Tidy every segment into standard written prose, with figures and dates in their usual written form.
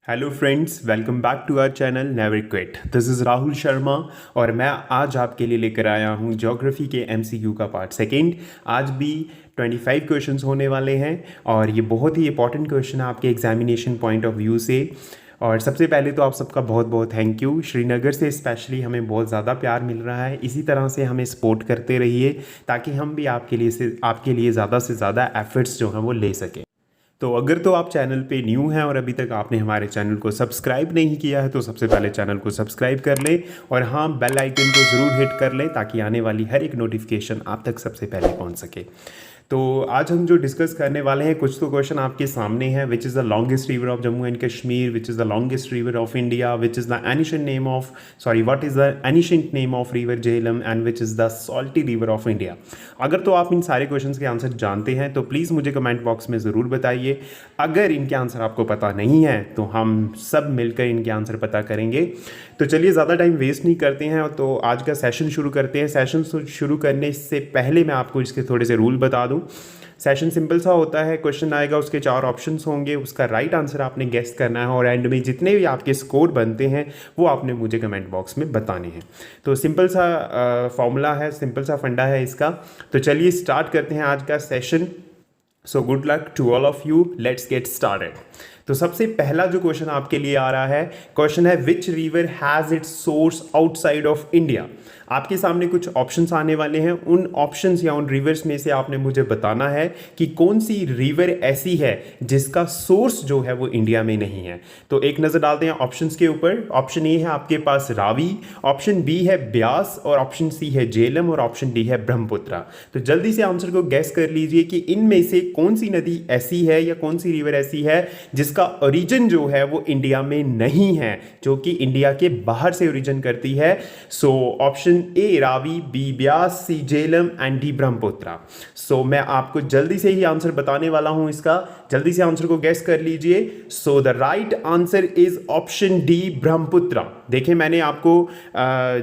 Hello friends, welcome back to our channel never quit. This is Rahul Sharma और मैं आज आपके लिए लेकर आया हूँ ज्योग्राफी के एमसीक्यू का पार्ट सेकंड। आज भी 25 क्वेश्चंस होने वाले हैं और ये बहुत ही इंपॉर्टेंट क्वेश्चन है आपके एग्जामिनेशन पॉइंट ऑफ व्यू से। और सबसे पहले तो आप सबका बहुत बहुत थैंक यू। श्रीनगर से स्पेशली हमें बहुत ज़्यादा प्यार मिल रहा है, इसी तरह से हमें सपोर्ट करते रहिए ताकि हम भी आपके लिए ज़्यादा से ज़्यादा एफर्ट्स जो हैं वो ले सकें। तो अगर तो आप चैनल पे न्यू हैं और अभी तक आपने हमारे चैनल को सब्सक्राइब नहीं किया है तो सबसे पहले चैनल को सब्सक्राइब कर लें और हाँ, बेल आइकन को ज़रूर हिट कर लें ताकि आने वाली हर एक नोटिफिकेशन आप तक सबसे पहले पहुंच सके। तो आज हम जो डिस्कस करने वाले हैं, कुछ तो क्वेश्चन आपके सामने हैं। Which is the longest river of Jammu and Kashmir, which is the longest river of India, which is the ancient name of what is the ancient name of river Jhelum and which is the salty river of India. अगर तो आप इन सारे questions के answer जानते हैं तो please मुझे comment box में ज़रूर बताइए। अगर इनके आंसर आपको पता नहीं है तो हम सब मिलकर इनके आंसर पता करेंगे। तो चलिए ज़्यादा टाइम वेस्ट नहीं करते हैं और तो आज का सेशन शुरू करते हैं। सेशन शुरू करने से पहले मैं आपको इसके थोड़े से रूल बता दूं। सेशन सिंपल सा होता है, क्वेश्चन आएगा, उसके 4 ऑप्शंस होंगे, उसका राइट आंसर आपने गेस करना है और एंड में जितने भी आपके स्कोर बनते हैं वो आपने मुझे कमेंट बॉक्स में बताने हैं। तो सिंपल सा फॉर्मूला है, सिंपल सा फंडा है इसका। तो चलिए स्टार्ट करते हैं आज का session. So good luck to all of you, let's get started. तो सबसे पहला जो क्वेश्चन आपके लिए आ रहा है, क्वेश्चन है which river has its source outside of India. आपके सामने कुछ ऑप्शंस आने वाले हैं, उन ऑप्शंस या उन रिवर्स में से आपने मुझे बताना है कि कौन सी रिवर ऐसी है जिसका सोर्स जो है वो इंडिया में नहीं है। तो एक नज़र डालते हैं ऑप्शंस के ऊपर। ऑप्शन ए है आपके पास रावी, ऑप्शन बी है ब्यास और ऑप्शन सी है झेलम और ऑप्शन डी है ब्रह्मपुत्रा। तो जल्दी से आंसर को गैस कर लीजिए कि इनमें से कौन सी नदी ऐसी है या कौन सी रिवर ऐसी है जिसका ओरिजिन जो है वो इंडिया में नहीं है, जो कि इंडिया के बाहर से ओरिजिन करती है। So option A Ravi, B Beas, C Jhelum and D Brahmaputra. So मैं आपको जल्दी से ही आंसर बताने वाला हूं इसका, जल्दी से आंसर को गैस कर लीजिए। सो the right answer is option D Brahmaputra. देखिए, मैंने आपको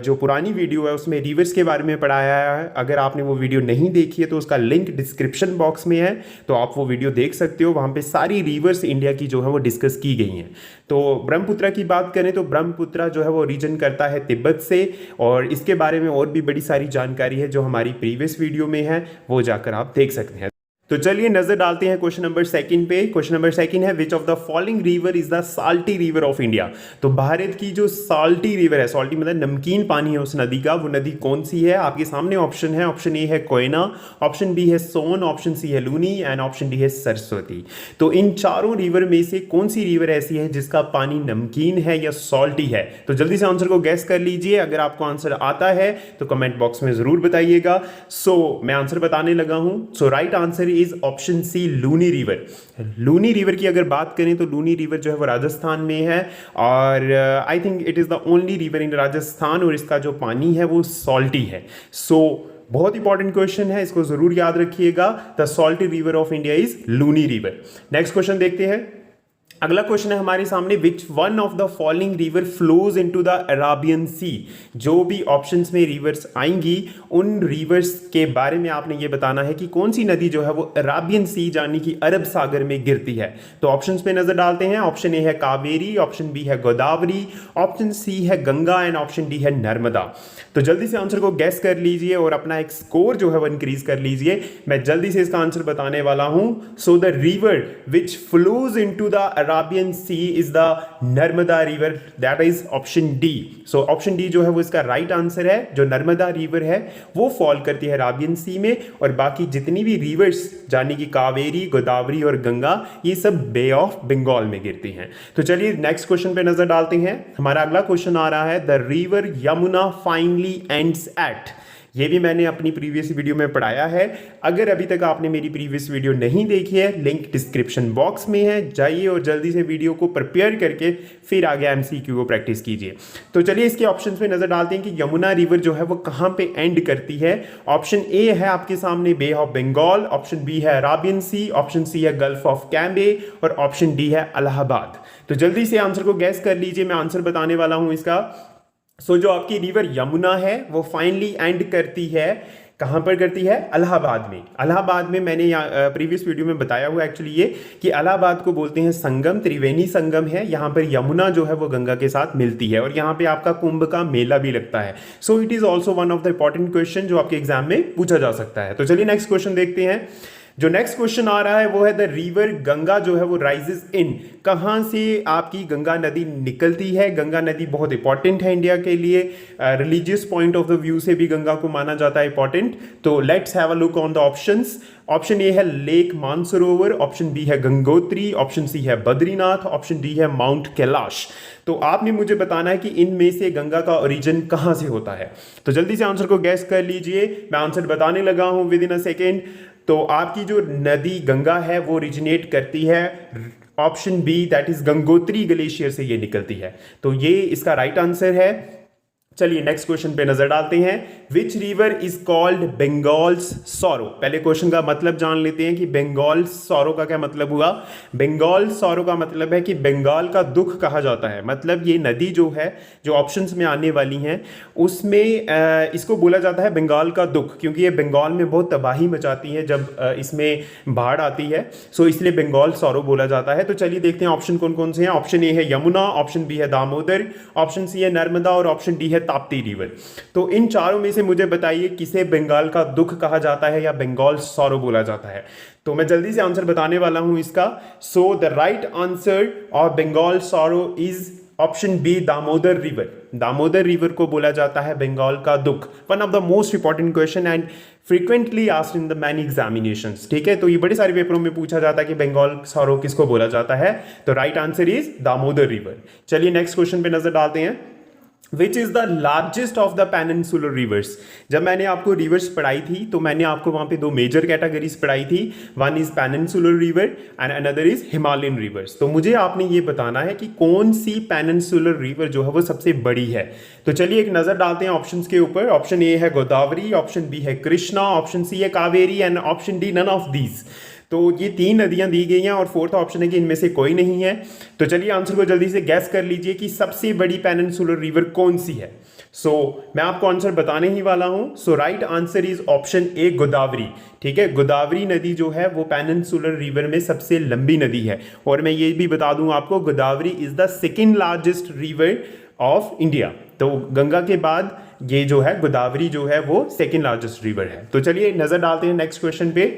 जो पुरानी वीडियो है उसमें रिवर्स के बारे में पढ़ाया है। अगर आपने वो वीडियो नहीं देखी है तो उसका लिंक डिस्क्रिप्शन बॉक्स में है, तो आप वो वीडियो देख सकते हो। वहां पे सारी रिवर्स इंडिया की जो है वो डिस्कस की गई हैं। तो ब्रह्मपुत्रा की बात करें तो ब्रह्मपुत्रा जो है वो ओरिजिन करता है तिब्बत से, और इसके बारे में और भी बड़ी सारी जानकारी है जो हमारी प्रीवियस वीडियो में है, वो जाकर आप देख सकते हैं। तो चलिए नजर डालते हैं क्वेश्चन नंबर सेकंड पे। क्वेश्चन नंबर सेकंड है विच of the following river is the salty river of India. तो भारत की जो साल्टी रिवर है, साल्टी मतलब नमकीन पानी है उस नदी का, वो नदी कौन सी है? आपके सामने ऑप्शन है। ऑप्शन ए है कोयना, ऑप्शन बी है सोन, ऑप्शन सी है लूनी एंड ऑप्शन डी है सरस्वती। तो इन चारों रिवर में से कौन सी रिवर ऐसी है जिसका पानी नमकीन है या सॉल्टी है? तो जल्दी से आंसर को गैस कर लीजिए। अगर आपको आंसर आता है तो कमेंट बॉक्स में जरूर बताइएगा। सो मैं आंसर बताने लगा हूं। So right answer is option C Luni river. Luni river की अगर बात करें तो लूनी रिवर जो है वो राजस्थान में है और I think it is the only river in Rajasthan और इसका जो पानी है वो सॉल्टी है। सो बहुत इंपॉर्टेंट क्वेश्चन है, इसको जरूर याद रखिएगा। The salty river of India is Luni river. Next question देखते हैं। अगला क्वेश्चन है हमारे सामने, which one of the following river flows into the Arabian sea. जो भी ऑप्शंस में रिवर्स आएंगी उन रिवर्स के बारे में आपने ये बताना है कि कौन सी नदी जो है वो अराबियन सी यानी कि अरब सागर में गिरती है। तो ऑप्शंस पे नजर डालते हैं। ऑप्शन ए है कावेरी, ऑप्शन बी है गोदावरी, ऑप्शन सी है गंगा एंड ऑप्शन डी है नर्मदा। तो जल्दी से आंसर को गैस कर लीजिए और अपना एक स्कोर जो है वो इंक्रीज कर लीजिए। मैं जल्दी से इसका आंसर बताने वाला हूं। So the river which flows into the Arabian Sea is the Narmada river, that is option D. So option D जो है वो इसका राइट आंसर है। जो नर्मदा रिवर है वो फॉल करती है अराबियन सी में और बाकी जितनी भी रिवर्स यानी कि कावेरी, गोदावरी और गंगा, ये सब बे ऑफ बंगाल में गिरती हैं। तो चलिए नेक्स्ट क्वेश्चन पे नजर डालते हैं। हमारा अगला क्वेश्चन आ रहा है, the river Yamuna finally ends at. ये भी मैंने अपनी प्रीवियस वीडियो में पढ़ाया है। अगर अभी तक आपने मेरी प्रीवियस वीडियो नहीं देखी है, लिंक डिस्क्रिप्शन बॉक्स में है, जाइए और जल्दी से वीडियो को प्रिपेयर करके फिर आगे एमसीक्यू को प्रैक्टिस कीजिए। तो चलिए इसके ऑप्शंस में नजर डालते हैं कि यमुना रिवर जो है वो कहां पे एंड करती है। ऑप्शन ए है आपके सामने बे ऑफ बंगाल, ऑप्शन बी है अराबियन सी, ऑप्शन सी है गल्फ ऑफ कैम्बे और ऑप्शन डी है इलाहाबाद। तो जल्दी से आंसर को गैस कर लीजिए, मैं आंसर बताने वाला हूं इसका। सो जो आपकी रिवर यमुना है वो फाइनली एंड करती है कहाँ पर करती है? इलाहाबाद में। इलाहाबाद में मैंने प्रीवियस वीडियो में बताया हुआ एक्चुअली ये कि इलाहाबाद को बोलते हैं संगम, त्रिवेणी संगम है। यहाँ पर यमुना जो है वो गंगा के साथ मिलती है और यहाँ पे आपका कुंभ का मेला भी लगता है। So it is also one of the important question जो आपके एग्जाम में पूछा जा सकता है। तो चलिए नेक्स्ट क्वेश्चन देखते हैं। जो नेक्स्ट क्वेश्चन आ रहा है वो है द रिवर गंगा जो है वो राइजेस इन, कहाँ से आपकी गंगा नदी निकलती है? गंगा नदी बहुत इंपॉर्टेंट है इंडिया के लिए, religious point of the view से भी गंगा को माना जाता है इंपॉर्टेंट। तो let's have a look on the options. Option A है लेक मानसरोवर, ऑप्शन बी है गंगोत्री, ऑप्शन सी है बद्रीनाथ, ऑप्शन डी है माउंट कैलाश। तो आपने मुझे बताना है कि इनमें से गंगा का ओरिजिन कहाँ से होता है। तो जल्दी से आंसर को गैस कर लीजिए, मैं आंसर बताने लगा हूं विद इन अ सेकेंड। तो आपकी जो नदी गंगा है वो ओरिजिनेट करती है option B, that is Gangotri glacier से ये निकलती है। तो ये इसका राइट आंसर है। चलिए नेक्स्ट क्वेश्चन पे नजर डालते हैं। Which river is called Bengal's sorrow? पहले क्वेश्चन का मतलब जान लेते हैं कि बंगाल सॉरो का क्या मतलब हुआ। बंगाल सॉरो का मतलब है कि बंगाल का दुख कहा जाता है। मतलब ये नदी जो है, जो ऑप्शंस में आने वाली हैं उसमें इसको बोला जाता है बंगाल का दुख, क्योंकि ये बंगाल में बहुत तबाही मचाती है जब इसमें बाढ़ आती है। सो इसलिए बंगाल सॉरो बोला जाता है। तो चलिए देखते हैं ऑप्शन कौन कौन से हैं। ऑप्शन ए है यमुना, ऑप्शन बी है दामोदर, ऑप्शन सी है नर्मदा और ऑप्शन डी है ताप्ती रिवर। तो इन चारों में से मुझे बताइए किसे बंगाल का दुख कहा जाता है या बंगाल सॉरो बोला जाता है। तो मैं जल्दी से आंसर बताने वाला हूं इसका। So the right answer of Bengal sorrow is option B, Damodar river. Damodar river को बोला जाता है बंगाल का दुख। One of the most important question and frequently asked in the many examinations. ठीक है, तो ये बड़े सारे पेपरों में पूछा जाता है कि बंगाल सॉरो किसको बोला जाता है। तो right answer is Damodar river. चलिए नेक्स्ट क्वेश्चन पे नजर डालते हैं। Which is the largest of the peninsular reverse? जब मैंने आपको रिवर्स पढ़ाई थी तो मैंने आपको वहां पे दो मेजर कैटेगरीज पढ़ाई थी। One is peninsular river and another is Himalayan reverse. तो मुझे आपने ये बताना है कि कौन सी पेनिनसुलर रिवर जो है वो सबसे बड़ी है। तो चलिए एक नजर डालते हैं ऑप्शंस के ऊपर। ऑप्शन ए है गोदावरी, ऑप्शन बी है कृष्णा, ऑप्शन सी है Kaveri and option D none of these. तो ये तीन नदियां दी गई हैं और फोर्थ ऑप्शन है कि इनमें से कोई नहीं है। तो चलिए आंसर को जल्दी से गैस कर लीजिए कि सबसे बड़ी पेनिनसुलर रिवर कौन सी है। सो मैं आपको आंसर बताने ही वाला हूं। So right answer is option A, Godavari. ठीक है, गोदावरी नदी जो है वो पेनिनसुलर रिवर में सबसे लंबी नदी है। और मैं ये भी बता दूं आपको, Godavari is the second largest river of India. तो गंगा के बाद ये जो है गोदावरी जो है वो सेकेंड लार्जेस्ट रिवर है। तो चलिए नजर डालते हैं नेक्स्ट क्वेश्चन पे।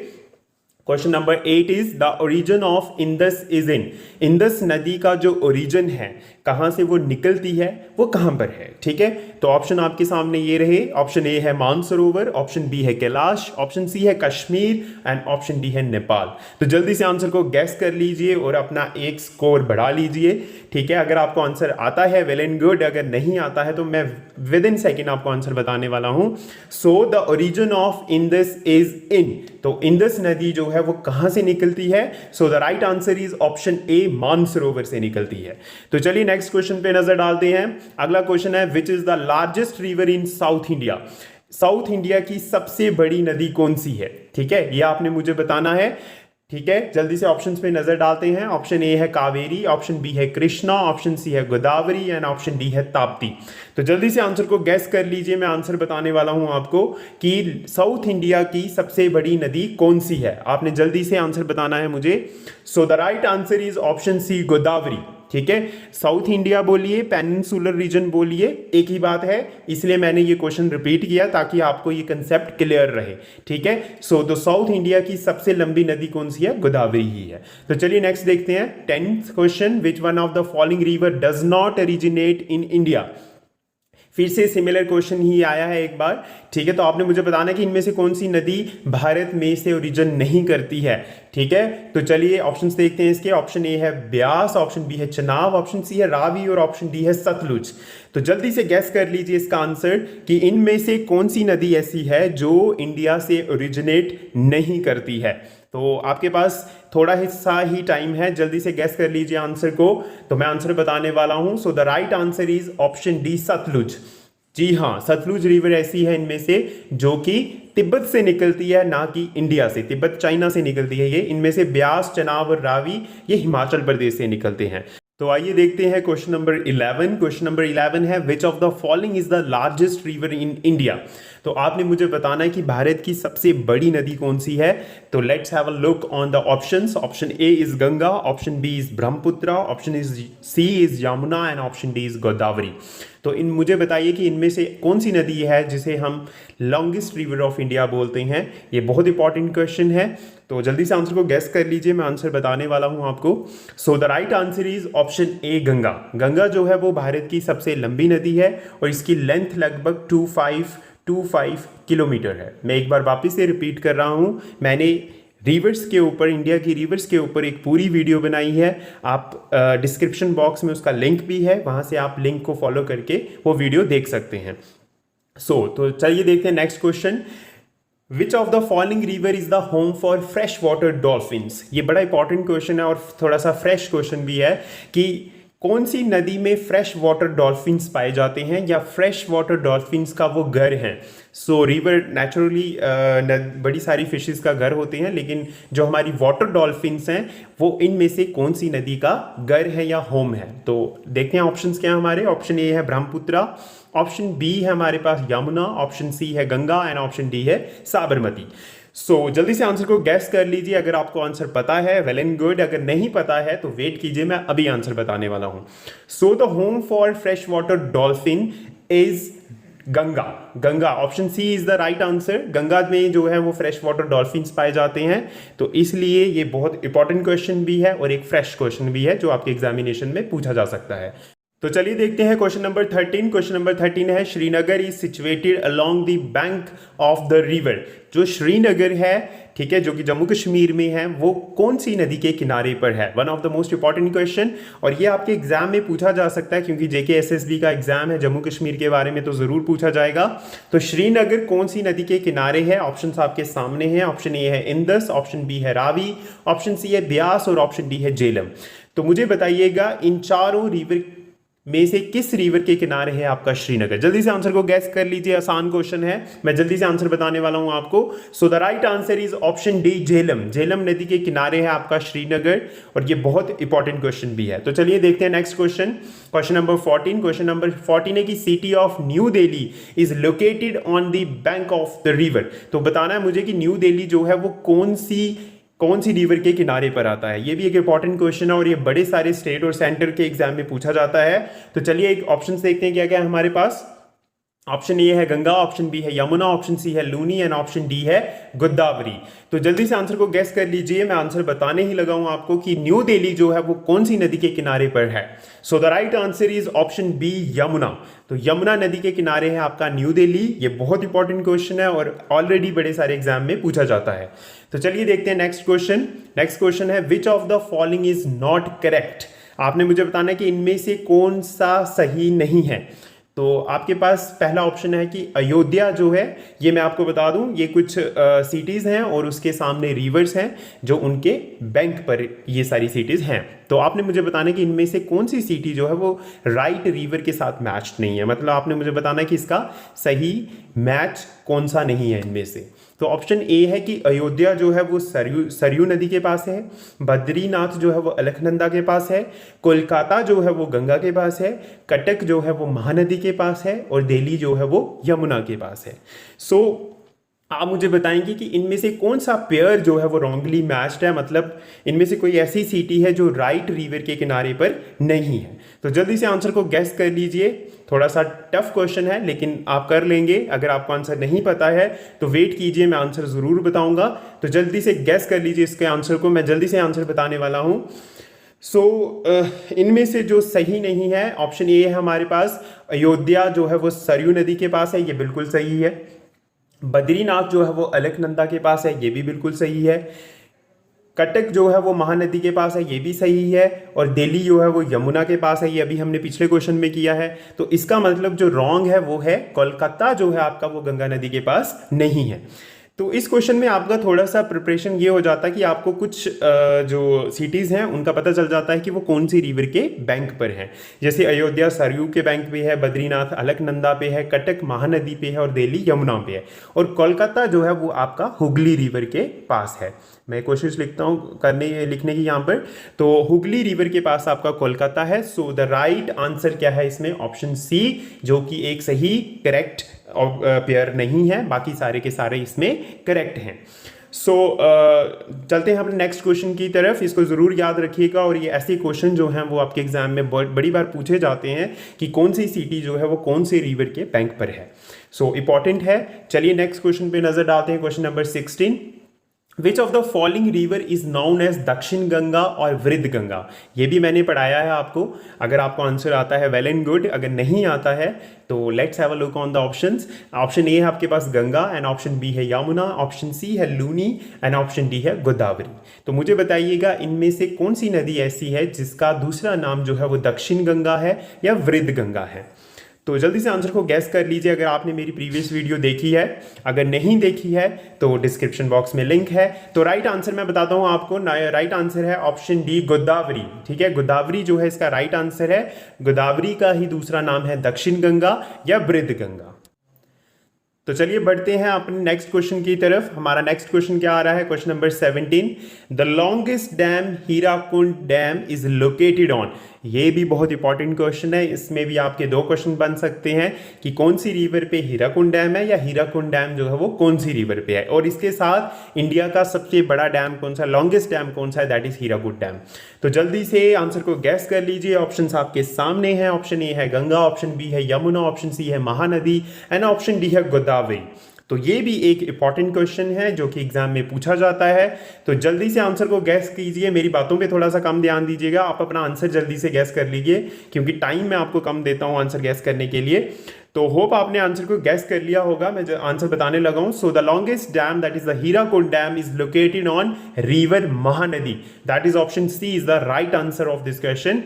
Question number 8 is the origin of Indus is in. Indus नदी का जो ओरिजिन है, कहां से वो निकलती है, वो कहां पर है। ठीक है, तो ऑप्शन आपके सामने ये रहे। ऑप्शन ए है मानसरोवर, ऑप्शन बी है कैलाश, ऑप्शन सी है कश्मीर एंड ऑप्शन डी है नेपाल। तो जल्दी से आंसर को गैस कर लीजिए और अपना एक स्कोर बढ़ा लीजिए। ठीक है, अगर आपको आंसर आता है वेल एंड गुड, अगर नहीं आता है तो मैं विद इन सेकेंड आपको आंसर बताने वाला हूं। So the origin of Indus is in. तो इंदस नदी जो है वो कहां से निकलती है? So the right answer is option ए, मानसरोवर से निकलती है। तो चलिए नेक्स्ट क्वेश्चन पे नजर डालते हैं। अगला क्वेश्चन है which is the largest river in south India? South India की सबसे बड़ी नदी कौन सी है? ठीक है, ये आपने मुझे बताना है। ठीक है, जल्दी से ऑप्शंस पे नजर डालते हैं। ऑप्शन ए है कावेरी, ऑप्शन बी है कृष्णा, ऑप्शन सी है गोदावरी एंड ऑप्शन डी है ताप्ती। तो जल्दी से आंसर को गैस कर लीजिए। मैं आंसर बताने वाला हूं आपको कि साउथ इंडिया की सबसे बड़ी नदी कौन सी है। आपने जल्दी से आंसर बताना है मुझे। So the right answer is option C, Godavari. ठीक है, साउथ इंडिया बोलिए, पेनिनसुलर रीजन बोलिए, एक ही बात है। इसलिए मैंने ये क्वेश्चन रिपीट किया ताकि आपको ये कंसेप्ट क्लियर रहे। ठीक है, सो तो साउथ इंडिया की सबसे लंबी नदी कौन सी है? गोदावरी ही है। तो चलिए नेक्स्ट देखते हैं 10th question. Which one of the following river does not originate in India? फिर से सिमिलर क्वेश्चन ही आया है एक बार। ठीक है, तो आपने मुझे बताना है कि इनमें से कौन सी नदी भारत में से ओरिजिन नहीं करती है। ठीक है, तो चलिए ऑप्शंस देखते हैं इसके। ऑप्शन ए है ब्यास, ऑप्शन बी है चनाब, ऑप्शन सी है रावी और ऑप्शन डी है सतलुज। तो जल्दी से गैस कर लीजिए इसका आंसर कि इनमें से कौन सी नदी ऐसी है जो इंडिया से ओरिजिनेट नहीं करती है। तो आपके पास थोड़ा हिस्सा ही टाइम है, जल्दी से गैस कर लीजिए आंसर को। तो मैं आंसर बताने वाला हूं। So the right answer is option D, Sutlej. जी हाँ, सतलुज रिवर ऐसी है इनमें से जो कि तिब्बत से निकलती है, ना कि इंडिया से। तिब्बत चाइना से निकलती है ये। इनमें से ब्यास, चनाब और रावी ये हिमाचल प्रदेश से निकलते हैं। तो आइए देखते हैं क्वेश्चन नंबर 11। क्वेश्चन नंबर 11 है विच of the following is the largest river in India. तो आपने मुझे बताना है कि भारत की सबसे बड़ी नदी कौन सी है। तो let's have a look on the options. Option A is Ganga, option B is Brahmaputra, option is C is Yamuna and option D is Godavari. तो इन मुझे बताइए कि इनमें से कौन सी नदी है जिसे हम लॉन्गेस्ट रिवर ऑफ इंडिया बोलते हैं। ये बहुत इंपॉर्टेंट क्वेश्चन है, तो जल्दी से आंसर को गेस कर लीजिए। मैं आंसर बताने वाला हूं आपको। So the right answer is option ए गंगा। गंगा जो है वो भारत की सबसे लंबी नदी है और इसकी लेंथ लगभग 2525 किलोमीटर है। मैं एक बार वापस से रिपीट कर रहा हूं, मैंने रिवर्स के ऊपर, इंडिया की रिवर्स के ऊपर एक पूरी वीडियो बनाई है। आप डिस्क्रिप्शन बॉक्स में उसका लिंक भी है, वहां से आप लिंक को फॉलो करके वो वीडियो देख सकते हैं। तो चलिए देखते हैं next question. Which of the following river is the home for fresh water dolphins. ये बड़ा इंपॉर्टेंट क्वेश्चन है और थोड़ा सा फ्रेश क्वेश्चन भी है कि कौन सी नदी में फ्रेश वाटर डॉल्फिन्स पाए जाते हैं या फ्रेश वाटर डॉल्फिन्स का वो घर है। सो रिवर नेचुरली बड़ी सारी फिशेस का घर होते हैं, लेकिन जो हमारी वाटर डॉल्फिन्स हैं वो इनमें से कौन सी नदी का घर है या होम है। तो देखते हैं ऑप्शंस क्या है हमारे। ऑप्शन ए है ब्रह्मपुत्र, ऑप्शन बी है हमारे पास यमुना, ऑप्शन सी है गंगा एंड ऑप्शन डी है साबरमती। जल्दी से आंसर को गैस कर लीजिए। अगर आपको आंसर पता है वेल एंड गुड, अगर नहीं पता है तो वेट कीजिए, मैं अभी आंसर बताने वाला हूं। So the home for fresh water dolphin is Ganga. Ganga option C is the right answer. Ganga में जो है वो फ्रेश वाटर डॉल्फिन्स पाए जाते हैं, तो इसलिए ये बहुत इंपॉर्टेंट क्वेश्चन भी है और एक फ्रेश क्वेश्चन भी है जो आपके एग्जामिनेशन में पूछा जा सकता है। तो चलिए देखते हैं क्वेश्चन नंबर 13। क्वेश्चन नंबर 13 है Srinagar is situated along the bank of the river. जो श्रीनगर है, ठीक है, जो कि जम्मू कश्मीर में है, वो कौन सी नदी के किनारे पर है। One of the most important question, और ये आपके एग्जाम में पूछा जा सकता है क्योंकि JKSSB का एग्जाम है, जम्मू कश्मीर के बारे में तो जरूर पूछा जाएगा। तो श्रीनगर कौन सी नदी के किनारे है। ऑप्शंस आपके सामने हैं। ऑप्शन ए है इंदस, ऑप्शन बी है रावी, ऑप्शन सी है ब्यास और ऑप्शन डी है झेलम। तो मुझे बताइएगा इन चारों रिवर में से किस रिवर के किनारे है आपका श्रीनगर। जल्दी से आंसर को गैस कर लीजिए, आसान क्वेश्चन है, मैं जल्दी से आंसर बताने वाला हूं आपको। So the right answer is option D Jhelum. Jhelum नदी के किनारे है आपका श्रीनगर और ये बहुत इंपॉर्टेंट क्वेश्चन भी है। तो चलिए देखते हैं next question. Question number 14। Question number 14 है कि city of new Delhi is located on the bank of the river. तो बताना है मुझे कि न्यू दिल्ली जो है वो कौन सी रिवर के किनारे पर आता है। ये भी एक इंपॉर्टेंट क्वेश्चन है और ये बड़े सारे स्टेट और सेंटर के एग्जाम में पूछा जाता है। तो चलिए एक ऑप्शन देखते हैं क्या क्या है हमारे पास। ऑप्शन ए है गंगा, ऑप्शन बी है यमुना, ऑप्शन सी है लूनी एंड ऑप्शन डी है गोदावरी। तो जल्दी से आंसर को गैस कर लीजिए, मैं आंसर बताने ही लगा हूं आपको कि न्यू दिल्ली जो है वो कौन सी नदी के किनारे पर है। So the right answer is option B Yamuna. तो यमुना नदी के किनारे है आपका न्यू दिल्ली। ये बहुत इंपॉर्टेंट क्वेश्चन है और ऑलरेडी बड़े सारे एग्जाम में पूछा जाता है। तो चलिए देखते हैं नेक्स्ट क्वेश्चन। नेक्स्ट क्वेश्चन है विच of the following is not correct. आपने मुझे बताना है कि इनमें से कौन सा सही नहीं है। तो आपके पास पहला ऑप्शन है कि अयोध्या जो है, ये मैं आपको बता दूं, ये कुछ सिटीज़ हैं और उसके सामने रिवर्स हैं जो उनके बैंक पर ये सारी सिटीज़ हैं। तो आपने मुझे बताना है कि इनमें से कौन सी सिटी जो है वो राइट रिवर के साथ मैच नहीं है। मतलब आपने मुझे बताना है कि इसका सही मैच कौन सा नहीं है इनमें से। तो ऑप्शन ए है कि अयोध्या जो है वो सरयू नदी के पास है, बद्रीनाथ जो है वो अलकनंदा के पास है, कोलकाता जो है वो गंगा के पास है, कटक जो है वो महानदी के पास है और दिल्ली जो है वो यमुना के पास है। सो आप मुझे बताएंगे कि इनमें से कौन सा पेयर जो है वो रॉन्गली मैच्ड है। मतलब इनमें से कोई ऐसी सिटी है जो राइट रिवर के किनारे पर नहीं है। तो जल्दी से आंसर को गैस कर लीजिए। थोड़ा सा टफ क्वेश्चन है लेकिन आप कर लेंगे। अगर आपको आंसर नहीं पता है तो वेट कीजिए, मैं आंसर ज़रूर बताऊंगा। तो जल्दी से गैस कर लीजिए इसके आंसर को, मैं जल्दी से आंसर बताने वाला हूँ। इनमें से जो सही नहीं है, ऑप्शन ए है हमारे पास अयोध्या जो है वो सरयू नदी के पास है, ये बिल्कुल सही है। बद्रीनाथ जो है वो अलकनंदा के पास है, ये भी बिल्कुल सही है। कटक जो है वो महानदी के पास है, ये भी सही है। और दिल्ली जो है वो यमुना के पास है, ये अभी हमने पिछले क्वेश्चन में किया है। तो इसका मतलब जो रॉन्ग है वो है कोलकाता जो है आपका वो गंगा नदी के पास नहीं है। तो इस क्वेश्चन में आपका थोड़ा सा प्रिपरेशन ये हो जाता है कि आपको कुछ जो सिटीज़ हैं उनका पता चल जाता है कि वो कौन सी रिवर के बैंक पर हैं। जैसे अयोध्या सरयू के बैंक पे है, बद्रीनाथ अलकनंदा पे है, कटक महानदी पे है और दिल्ली यमुना पे है। और कोलकाता जो है वो आपका हुगली रिवर के पास है। मैं कोशिश लिखता हूँ लिखने की यहाँ पर। तो हुगली रिवर के पास आपका कोलकाता है। सो द राइट आंसर क्या है इसमें? ऑप्शन सी, जो कि एक सही करेक्ट पेयर नहीं है, बाकी सारे के सारे इसमें करेक्ट हैं। सो चलते हैं अपने नेक्स्ट क्वेश्चन की तरफ। इसको ज़रूर याद रखिएगा और ये ऐसे क्वेश्चन जो हैं वो आपके एग्जाम में बड़ी बार पूछे जाते हैं कि कौन सी सिटी जो है वो कौन से रिवर के बैंक पर है। सो इंपॉर्टेंट है। चलिए नेक्स्ट क्वेश्चन पे नजर डालते हैं। Question number 16, which of the following river is known as Dakshin Ganga और वृद्ध गंगा? ये भी मैंने पढ़ाया है आपको। अगर आपको आंसर आता है वेल एंड गुड, अगर नहीं आता है तो let's have a look on the options. Option A है आपके पास गंगा एंड ऑप्शन बी है यमुना, ऑप्शन सी है लूनी एंड ऑप्शन डी है गोदावरी। तो मुझे बताइएगा इनमें से कौन सी नदी ऐसी है जिसका दूसरा नाम जो है वो दक्षिण गंगा है या वृद्ध गंगा है? तो जल्दी से आंसर को गैस कर लीजिए अगर आपने मेरी प्रीवियस वीडियो देखी है। अगर नहीं देखी है तो डिस्क्रिप्शन बॉक्स में लिंक है। तो राइट आंसर मैं बताता हूं आपको। राइट आंसर है ऑप्शन डी गोदावरी। ठीक है, गोदावरी जो है इसका राइट आंसर है। गोदावरी का ही दूसरा नाम है दक्षिण गंगा या वृद्ध गंगा। तो चलिए बढ़ते हैं अपने नेक्स्ट क्वेश्चन की तरफ। हमारा नेक्स्ट क्वेश्चन क्या आ रहा है? Question number 17, the longest dam Hirakud dam is located on. ये भी बहुत इंपॉर्टेंट क्वेश्चन है। इसमें भी आपके दो क्वेश्चन बन सकते हैं कि कौन सी रिवर पे हीराकुंड डैम है या हीराकुंड डैम जो है वो कौन सी रिवर पे है। और इसके साथ इंडिया का सबसे बड़ा डैम कौन सा, लॉन्गेस्ट डैम कौन सा है, दैट इज हीराकुंड डैम। तो जल्दी से आंसर को गैस कर लीजिए। ऑप्शंस आपके सामने हैं। ऑप्शन ए है गंगा, ऑप्शन बी है यमुना, ऑप्शन सी है महानदी एंड ऑप्शन डी है गोदावरी। तो ये भी एक इंपॉर्टेंट क्वेश्चन है जो कि एग्जाम में पूछा जाता है। तो जल्दी से आंसर को गैस कीजिए। मेरी बातों पे थोड़ा सा कम ध्यान दीजिएगा। आप अपना आंसर जल्दी से गैस कर लीजिए क्योंकि टाइम मैं आपको कम देता हूं आंसर गैस करने के लिए। तो होप आपने आंसर को गैस कर लिया होगा। मैं आंसर बताने लगा हूं। So the longest dam that is the Hirakud dam is located on river Mahanadi. That is option C is the right answer of this question.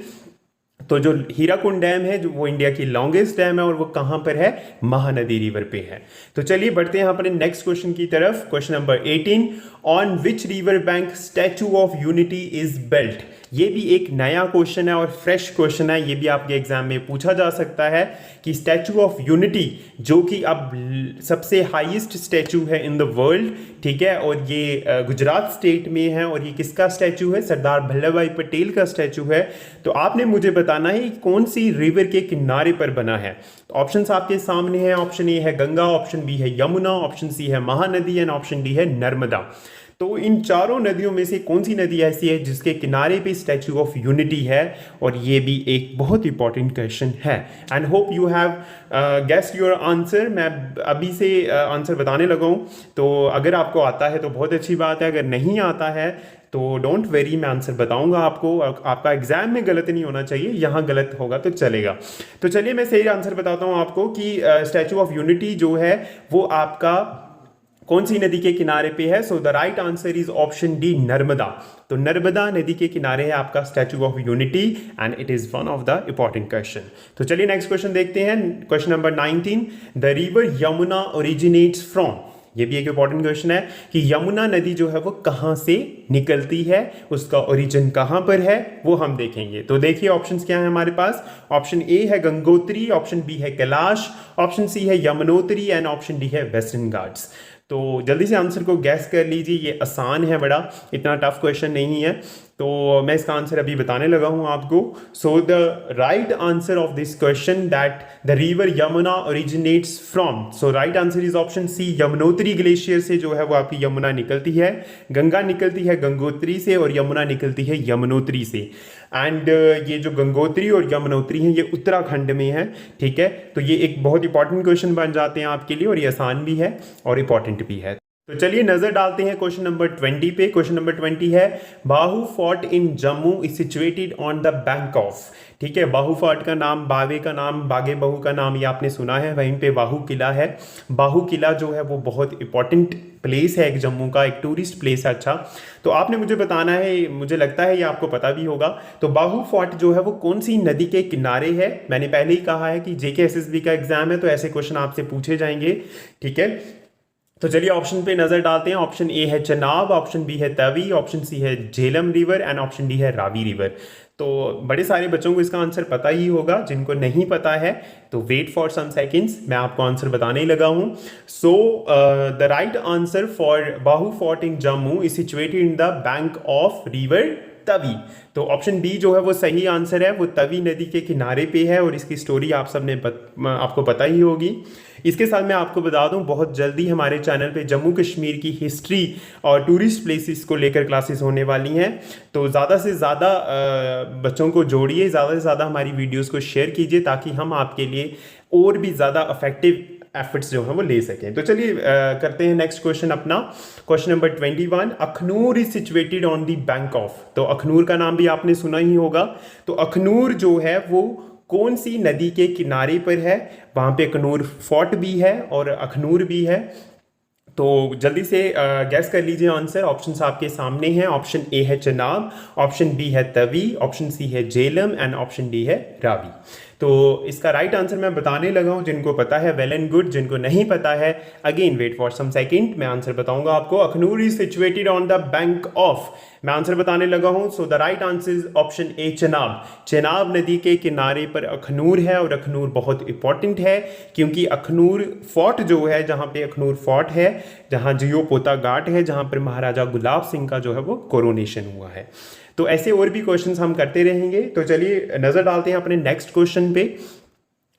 तो जो हीराकुंड डैम है जो वो इंडिया की लॉन्गेस्ट डैम है और वो कहां पर है? महानदी रिवर पे है। तो चलिए बढ़ते हैं अपने नेक्स्ट क्वेश्चन की तरफ। Question number 18, on which river bank statue of unity is built? ये भी एक नया क्वेश्चन है और फ्रेश क्वेश्चन है। ये भी आपके एग्जाम में पूछा जा सकता है कि स्टैचू ऑफ यूनिटी जो कि अब सबसे हाईएस्ट स्टैचू है इन द वर्ल्ड, ठीक है, और ये गुजरात स्टेट में है और ये किसका स्टैचू है? सरदार वल्लभ भाई पटेल का स्टैचू है। तो आपने मुझे बताना है कौन सी रिवर के किनारे पर बना है। तो ऑप्शंस आपके सामने हैं। ऑप्शन ए है गंगा, ऑप्शन बी है यमुना, ऑप्शन सी है महानदी एंड ऑप्शन डी है नर्मदा। तो इन चारों नदियों में से कौन सी नदी ऐसी है जिसके किनारे पे स्टैचू ऑफ यूनिटी है? और ये भी एक बहुत इंपॉर्टेंट क्वेश्चन है and hope you have guessed your answer. मैं अभी से आंसर बताने लगा हूँ। तो अगर आपको आता है तो बहुत अच्छी बात है, अगर नहीं आता है तो डोंट वेरी, मैं आंसर बताऊंगा आपको। आपका एग्जाम में गलत नहीं होना चाहिए, यहाँ गलत होगा तो चलेगा। तो चलिए मैं सही आंसर बताता हूँ आपको कि स्टैचू ऑफ यूनिटी जो है वो आपका कौन सी नदी के किनारे पे है? So the right answer is option D Narmada. तो नर्मदा नदी के किनारे है आपका statue of unity and it is one of the important question. तो चलिए नेक्स्ट क्वेश्चन देखते हैं। Question number 19, the river Yamuna originates from. ये भी एक इंपॉर्टेंट क्वेश्चन है कि यमुना नदी जो है वो कहाँ से निकलती है, उसका ओरिजिन कहाँ पर है वो हम देखेंगे। तो देखिए ऑप्शंस क्या है हमारे पास। ऑप्शन ए है गंगोत्री, ऑप्शन बी है कैलाश, ऑप्शन सी है यमुनोत्री एंड ऑप्शन डी है वेस्टर्न घाट्स। तो जल्दी से आंसर को गैस कर लीजिए। ये आसान है बड़ा, इतना टफ क्वेश्चन नहीं है। तो मैं इसका आंसर अभी बताने लगा हूं आपको। So the right answer of this question that the river Yamuna originates from, so right answer is option C, Yamunotri glacier से जो है वो आपकी यमुना निकलती है। गंगा निकलती है गंगोत्री से और यमुना निकलती है यमुनोत्री से। एंड ये जो गंगोत्री और यमुनोत्री हैं ये उत्तराखंड में है, ठीक है। तो ये एक बहुत इंपॉर्टेंट क्वेश्चन बन जाते हैं आपके लिए और ये आसान भी है और इंपॉर्टेंट भी है। तो चलिए नजर डालते हैं क्वेश्चन नंबर 20 पे। क्वेश्चन नंबर 20 है Bahu fort in Jammu is situated on the bank of, ठीक है। बाहू फोर्ट का नाम, बावे का नाम, बागे बहू का नाम ये आपने सुना है। वहीं पे बाहू किला है। बाहू किला जो है वो बहुत इंपॉर्टेंट प्लेस है, एक जम्मू का एक टूरिस्ट प्लेस है। अच्छा, तो आपने मुझे बताना है, मुझे लगता है ये आपको पता भी होगा। तो बाहू फोर्ट जो है वो कौन सी नदी के किनारे है? मैंने पहले ही कहा है कि JK SSB का एग्जाम है तो ऐसे क्वेश्चन आपसे पूछे जाएंगे, ठीक है। तो चलिए ऑप्शन पे नजर डालते हैं। ऑप्शन ए है चनाब, ऑप्शन बी है तवी, ऑप्शन सी है Jhelum river and option D है रावी रिवर। तो बड़े सारे बच्चों को इसका आंसर पता ही होगा, जिनको नहीं पता है तो वेट फॉर सम सेकंड्स, मैं आपको आंसर बताने ही लगा हूं। So the right answer for Bahu fort in Jammu is situated in the bank of river Tawi. तो ऑप्शन बी जो है वो सही आंसर है, वो तवी नदी के किनारे पे है और इसकी स्टोरी आप सबने आपको पता ही होगी। इसके साथ मैं आपको बता दूं, बहुत जल्दी हमारे चैनल पे जम्मू कश्मीर की हिस्ट्री और टूरिस्ट प्लेसेस को लेकर क्लासेस होने वाली हैं। तो ज़्यादा से ज़्यादा बच्चों को जोड़िए, ज़्यादा से ज़्यादा हमारी वीडियोस को शेयर कीजिए ताकि हम आपके लिए और भी ज़्यादा इफेक्टिव एफर्ट्स जो हैं वो ले सकें। तो चलिए करते हैं नेक्स्ट क्वेश्चन अपना। Question number 21, Akhnoor is situated on the bank of. तो अखनूर का नाम भी आपने सुना ही होगा। तो अखनूर जो है वो कौन सी नदी के किनारे पर है? वहाँ पे अखनूर फोर्ट भी है और अखनूर भी है। तो जल्दी से गैस कर लीजिए आंसर। ऑप्शंस आपके सामने हैं। ऑप्शन ए है चनाब, ऑप्शन बी है तवी, ऑप्शन सी है झेलम एंड ऑप्शन डी है रावी। तो इसका राइट आंसर मैं बताने लगा हूं, जिनको पता है वेल एंड गुड, जिनको नहीं पता है again wait for some second, मैं आंसर बताऊंगा आपको। Akhnoor is situated on the bank of, मैं आंसर बताने लगा हूं। So the right answer is option A Chenab. Chenab नदी के किनारे पर अखनूर है और अखनूर बहुत इंपॉर्टेंट है क्योंकि अखनूर फोर्ट जो है, जहां पे अखनूर फोर्ट है, जहां जियो पोता घाट है, जहां पर महाराजा गुलाब सिंह का जो है वो कोरोनेशन हुआ है। तो ऐसे और भी क्वेश्चंस हम करते रहेंगे। तो चलिए नजर डालते हैं अपने नेक्स्ट क्वेश्चन पे।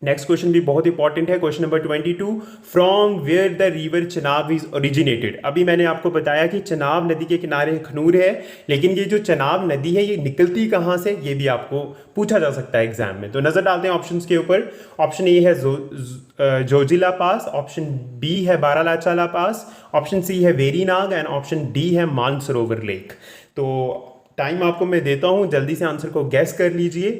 नेक्स्ट क्वेश्चन भी बहुत इंपॉर्टेंट है। Question number 22, from where the river Chenab is originated. अभी मैंने आपको बताया कि चनाब नदी के किनारे अखनूर है, लेकिन ये जो चनाब नदी है ये निकलती कहाँ से, ये भी आपको पूछा जा सकता है एग्जाम में। तो नजर डालते हैं ऑप्शंस के ऊपर। ऑप्शन ए है जोजिला पास, ऑप्शन बी है बारालाचाला पास, ऑप्शन सी है वेरीनाग एंड ऑप्शन डी है मानसरोवर लेक। तो टाइम आपको मैं देता हूं, जल्दी से आंसर को गैस कर लीजिए।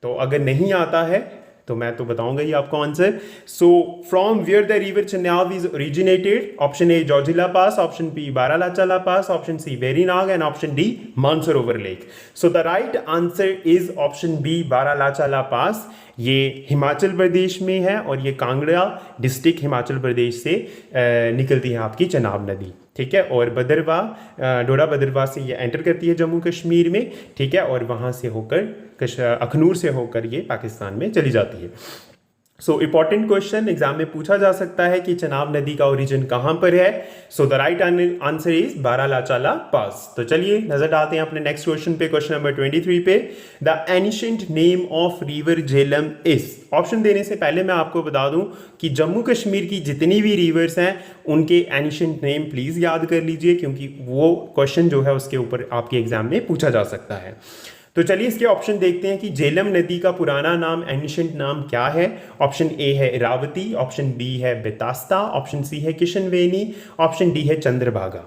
तो अगर नहीं आता है तो मैं तो बताऊंगा ही आपको answer. So from where the river Chenab is originated, option A Zojila pass, option B Baralachala pass, option C Verinag and option D Mansarovar lake. So the right answer is option B Baralachala pass. ये हिमाचल प्रदेश में है और ये कांगड़ा डिस्ट्रिक्ट हिमाचल प्रदेश से निकलती है आपकी चनाब नदी, ठीक है। और भद्रवाह, डोडा भद्रवाह से ये एंटर करती है जम्मू कश्मीर में, ठीक है, और वहाँ से होकर अखनूर से होकर ये पाकिस्तान में चली जाती है। सो इंपॉर्टेंट क्वेश्चन एग्जाम में पूछा जा सकता है कि चनाब नदी का ओरिजिन कहाँ पर है। So the right answer is Baralachala pass. तो चलिए नजर डालते हैं अपने नेक्स्ट क्वेश्चन पे, क्वेश्चन नंबर 23 पे। The ancient name of river Jhelum is. Option देने से पहले मैं आपको बता दूं कि जम्मू कश्मीर की जितनी भी रिवर्स हैं उनके एनिशिएंट नेम प्लीज याद कर लीजिए, क्योंकि वो क्वेश्चन जो है उसके ऊपर आपके एग्जाम में पूछा जा सकता है। तो चलिए इसके ऑप्शन देखते हैं कि झेलम नदी का पुराना नाम, एनिशिएंट नाम क्या है। ऑप्शन ए है इरावती, ऑप्शन बी है बेतास्ता, ऑप्शन सी है किशनवेनी, ऑप्शन डी है चंद्रभागा।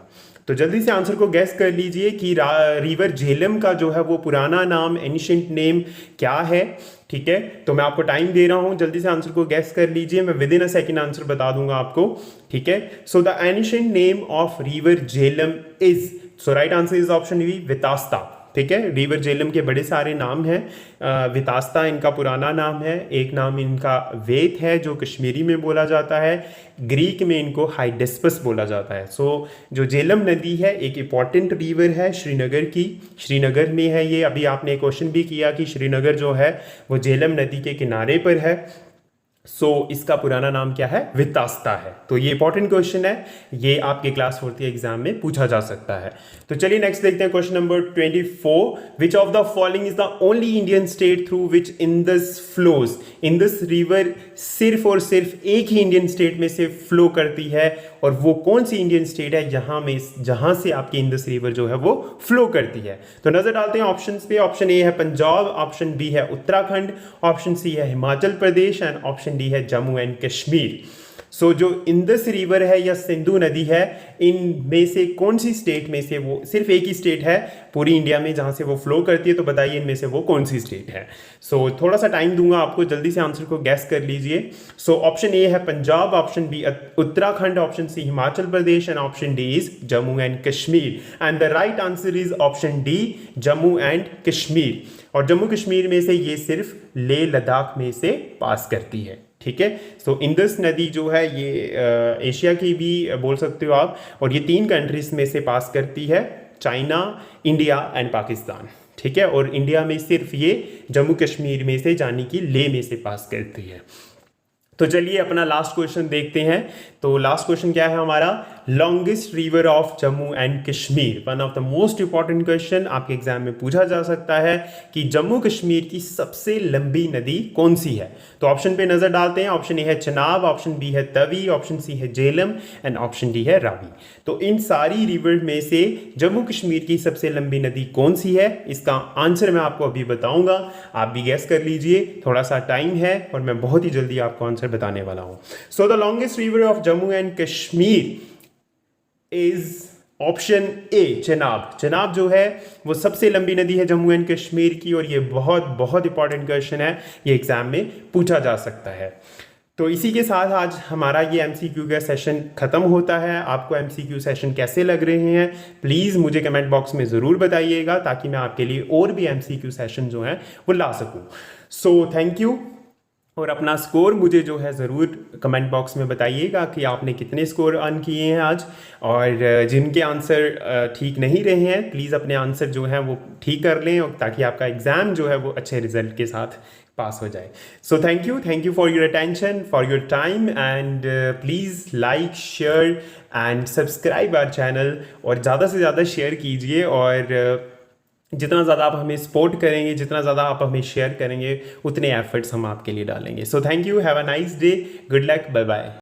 तो जल्दी से आंसर को गैस कर लीजिए कि रिवर झेलम का जो है वो पुराना नाम, एनिशिएंट नेम क्या है, ठीक है। तो मैं आपको टाइम दे रहा हूं, जल्दी से आंसर को गैस कर लीजिए, मैं within a second answer बता दूंगा आपको, ठीक है। So the ancient name of river Jhelum is, so right answer is option B Vitasta, ठीक है। रिवर झेलम के बड़े सारे नाम हैं। वितास्ता इनका पुराना नाम है, एक नाम इनका वेत है जो कश्मीरी में बोला जाता है, ग्रीक में इनको हाइडेस्पस बोला जाता है। सो जो झेलम नदी है एक इंपॉर्टेंट रिवर है श्रीनगर की, श्रीनगर में है ये। अभी आपने क्वेश्चन भी किया कि श्रीनगर जो है वो झेलम नदी के किनारे पर है। सो इसका पुराना नाम क्या है, वितास्ता है। तो ये इंपॉर्टेंट क्वेश्चन है, ये आपके क्लास 4 एग्जाम में पूछा जा सकता है। तो चलिए नेक्स्ट देखते हैं question number 24, which of the following is the only Indian state through which Indus flows. Indus river सिर्फ और सिर्फ एक ही इंडियन स्टेट में से फ्लो करती है, और वो कौन सी इंडियन स्टेट है जहां से आपकी इंडस रिवर जो है वो फ्लो करती है। तो नजर डालते हैं ऑप्शंस पे। ऑप्शन ए है पंजाब, ऑप्शन बी है उत्तराखंड, ऑप्शन सी है Himachal Pradesh and option D है जम्मू एंड कश्मीर। सो जो इंडस रिवर है या सिंधु नदी है, इनमें से कौन सी स्टेट में से, वो सिर्फ एक ही स्टेट है पूरी इंडिया में जहां से वो फ्लो करती है, तो बताइए इनमें से वो कौन सी स्टेट है। सो थोड़ा सा टाइम दूंगा आपको, जल्दी से आंसर को गैस कर लीजिए। सो ऑप्शन ए है Punjab, option B Uttarakhand, option C Himachal Pradesh and option D is Jammu and Kashmir. And the right answer is option D, Jammu and Kashmir. और जम्मू कश्मीर में से ये सिर्फ लेह लद्दाख में से पास करती है। ठीक है। सो इंडस नदी जो है ये एशिया की भी बोल सकते हो आप, और ये 3 कंट्रीज में से पास करती है, चाइना, इंडिया एंड पाकिस्तान, ठीक है। और इंडिया में सिर्फ ये जम्मू कश्मीर में से यानी कि लेह में से पास करती है। तो चलिए अपना लास्ट क्वेश्चन देखते हैं। तो लास्ट क्वेश्चन क्या है हमारा, longest river of Jammu and Kashmir. One of the most important question आपके एग्जाम में पूछा जा सकता है कि जम्मू कश्मीर की सबसे लंबी नदी कौन सी है। तो ऑप्शन पे नजर डालते हैं। ऑप्शन ए है चनाब, ऑप्शन बी है तवी, ऑप्शन सी है झेलम एंड ऑप्शन डी है रावी। तो इन सारी रिवर में से जम्मू कश्मीर की सबसे लंबी नदी कौन सी है, इसका आंसर मैं आपको अभी बताऊंगा, आप भी गैस कर लीजिए। थोड़ा सा टाइम है और मैं बहुत ही जल्दी आपको आंसर बताने वाला हूं। So the longest river of Jammu and Kashmir is option A Chenab. Chenab जो है वो सबसे लंबी नदी है जम्मू एंड कश्मीर की, और ये बहुत बहुत इंपॉर्टेंट क्वेश्चन है, ये एग्जाम में पूछा जा सकता है। तो इसी के साथ आज हमारा ये एमसीक्यू का सेशन खत्म होता है। आपको एमसीक्यू सेशन कैसे लग रहे हैं प्लीज़ मुझे कमेंट बॉक्स में ज़रूर बताइएगा, ताकि मैं आपके लिए और भी एमसीक्यू सेशन जो है वो ला सकूं। सो थैंक यू। और अपना स्कोर मुझे जो है ज़रूर कमेंट बॉक्स में बताइएगा कि आपने कितने स्कोर अर्न किए हैं आज, और जिनके आंसर ठीक नहीं रहे हैं प्लीज़ अपने आंसर जो है वो ठीक कर लें, और ताकि आपका एग्ज़ाम जो है वो अच्छे रिजल्ट के साथ पास हो जाए। So thank you for your attention, for your time, and please like, share and subscribe our channel, और ज़्यादा से ज़्यादा शेयर कीजिए। और जितना ज़्यादा आप हमें सपोर्ट करेंगे, जितना ज़्यादा आप हमें शेयर करेंगे, उतने एफर्ट्स हम आपके लिए डालेंगे। So thank you, have a nice day, good luck, bye bye.